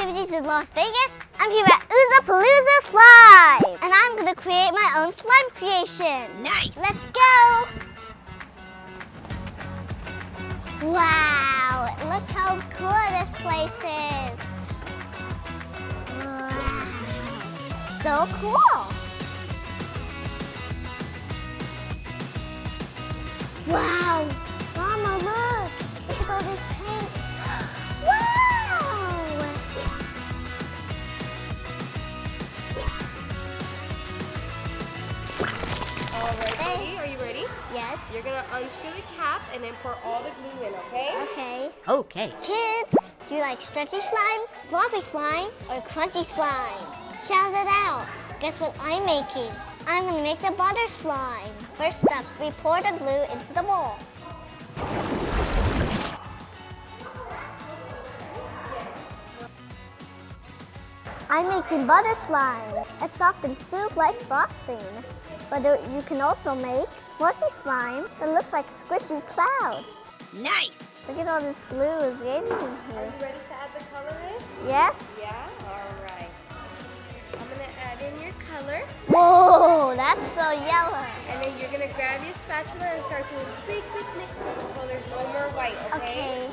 activities in Las Vegas. I'm here at Ooza Palooza Slime. And I'm gonna create my own slime creation. Nice. Let's go. Wow, look how cool this place is. Wow. So cool. Wow, Mama, look. Look at all these paints. Wow. All right, Katie, are you ready? Yes. You're gonna unscrew the cap and then pour all the glue in, okay? Okay. Okay. Kids, do you like stretchy slime, fluffy slime, or crunchy slime? Shout it out. Guess what I'm making? I'm gonna make the butter slime. First step, we pour the glue into the bowl. I'm making butter slime. It's soft and smooth like frosting. But you can also make fluffy slime that looks like squishy clouds. Nice. Look at all this glue is getting in Are here. you ready to add the color in? Yes? Yeah? All right. I'm gonna add in your color. Whoa, that's so yellow. And then you're gonna grab your spatula and start doing big mixes until there's no more white, okay? Okay.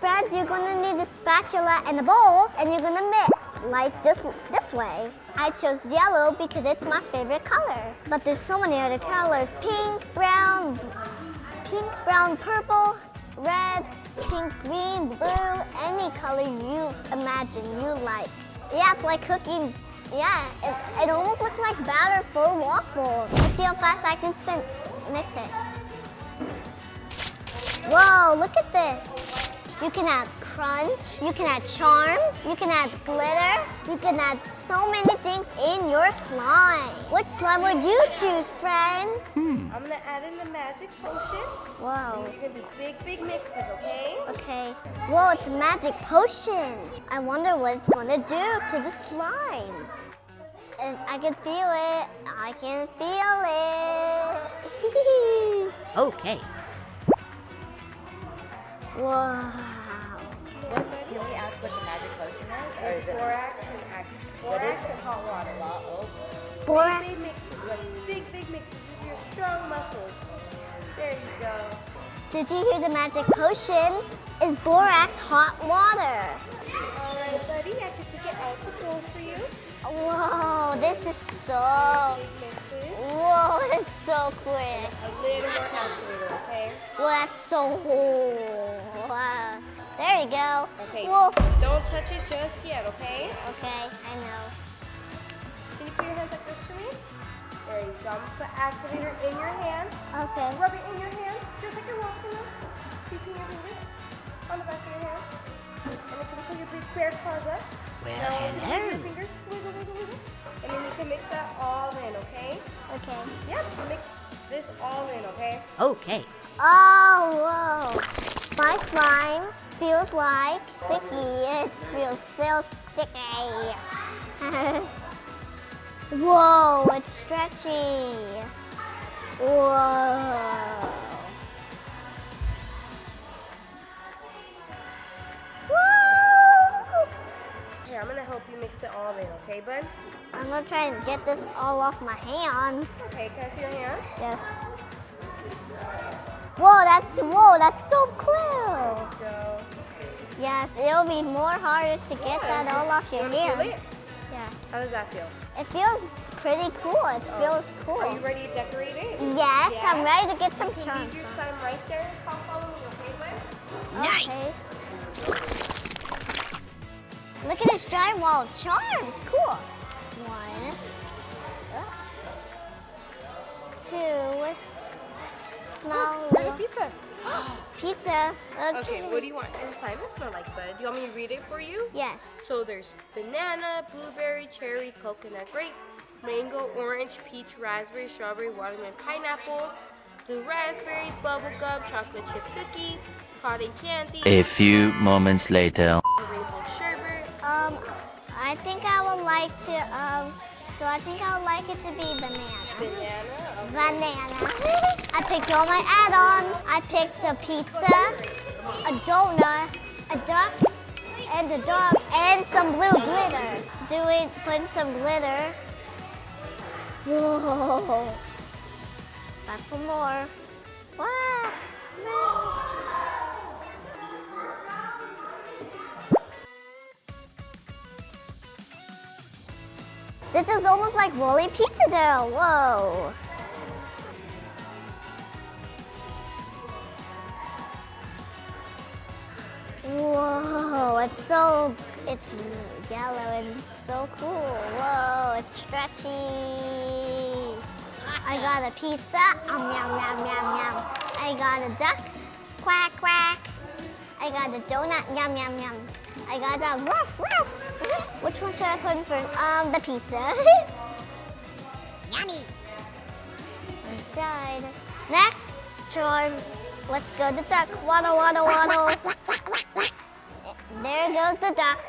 Brad, you're gonna need a spatula and a bowl, and you're gonna mix, like just this way. I chose yellow because it's my favorite color. But there's so many other colors. Pink, brown, purple, red, pink, green, blue, any color you imagine you like. Yeah, it's like cooking. Yeah, it almost looks like batter for waffles. Let's see how fast I can mix it. Whoa, look at this. You can add crunch, you can add charms, you can add glitter, you can add so many things in your slime. Which slime would you choose, friends? I'm gonna add in the magic potion. Whoa. You're gonna do big mixes, okay? Okay. Whoa, it's a magic potion. I wonder what it's gonna do to the slime. And I can feel it. I can feel it. Okay. Whoa. Can we ask what the magic potion is? Or is it Borax and hot water. Borax. Big mixes, like big mixes. Use your strong muscles. There you go. Did you hear the magic potion? Is borax hot water? All right, buddy, I can take it out the bowl for you. Whoa, this is so. Big mixes. Whoa, it's so quick. A little more calculator, okay? Well, that's so. Wow. There you go. Okay. Whoa. Don't touch it just yet, okay? Okay, I know. Can you put your hands like this for me? There you go. I'm gonna put activator in your hands. Okay. Rub it in your hands, just like you're washing them. Using your fingers on the back of your hands. And then can you put your big bare claws up? Well, Now, use your hello. fingers. Wiggle. And then you can mix that all in, okay? Okay. Yep. Mix this all in, okay? Okay. Oh, whoa. My slime feels like sticky. It feels so sticky. Whoa, it's stretchy. Whoa. Woo! Here, I'm gonna help you mix it all in, okay, bud? I'm gonna try and get this all off my hands. Okay, can I see your hands? Yes. Whoa, that's so cool. So, Yes, it'll be more harder to get that all off your you wanna feel hands. it? Yeah. How does that feel? It feels pretty cool. It feels cool. Are you ready to decorate it? Yes, Yeah? I'm ready to get some You can charms. leave your slime right there. Come follow me, okay, bud? Nice. Look at this drywall charms. Cool. 1, 2. Small There's a little pizza. pizza. Okay, what do you want your slime to smell like, bud? Do you want me to read it for you? Yes. So there's banana, blueberry, cherry, coconut, grape, mango, orange, peach, raspberry, strawberry, watermelon, pineapple, blue raspberry, bubble gum, chocolate chip cookie, cotton candy, A few moments later. rainbow sherbet. I think I would like to I think I would like it to be banana. Banana. Okay. Banana. I picked all my add-ons. I picked a pizza, a donut, a duck, and a dog and some blue glitter. Put some glitter. Whoa. Back for more. Wow. This is almost like rolling pizza dough. Whoa. Whoa, it's yellow and so cool. Whoa, it's stretchy. Awesome. I got a pizza. Yum, yum, yum, yum. I got a duck. Quack, quack. I got a donut. Yum, yum, yum. I got a ruff, ruff. Which one should I put in first? The pizza. Yummy. Inside. Next, chore. Let's go the duck. Waddle, waddle, waddle. There goes the duck.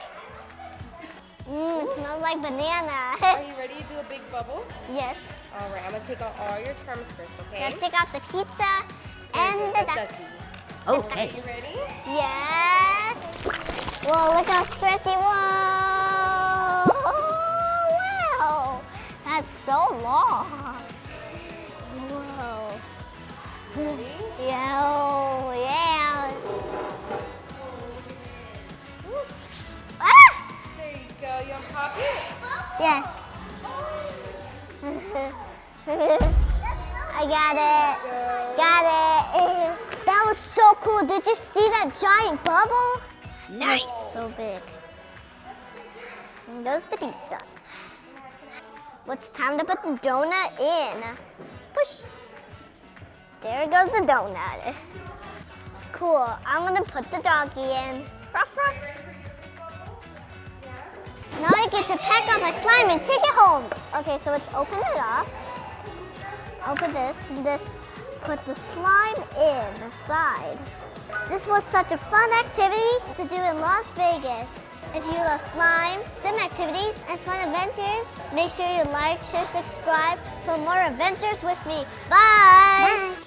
It smells like banana. Are you ready to do a big bubble? Yes. All right, I'm gonna take out all your charms first, okay? Let's take out the pizza and the duck. Okay. You ready? Yes. Whoa, look how stretchy. Whoa. Oh, wow. That's so long. Whoa. Ready? Yeah. Oh, yeah. Ah! There you go. You want to pop it? Yes. I got it. Got it. That was so cool. Did you see that giant bubble? Nice. That's so big. And goes the pizza. Well, it's time to put the donut in. Push. There goes the donut. Cool. I'm gonna put the doggy in. Ruff, ruff. Now I get to pack up my slime and take it home. Okay, so let's open it up. Open this, put the slime in the side. This was such a fun activity to do in Las Vegas. If you love slime, STEM activities, and fun adventures, make sure you like, share, subscribe for more adventures with me. Bye. Bye.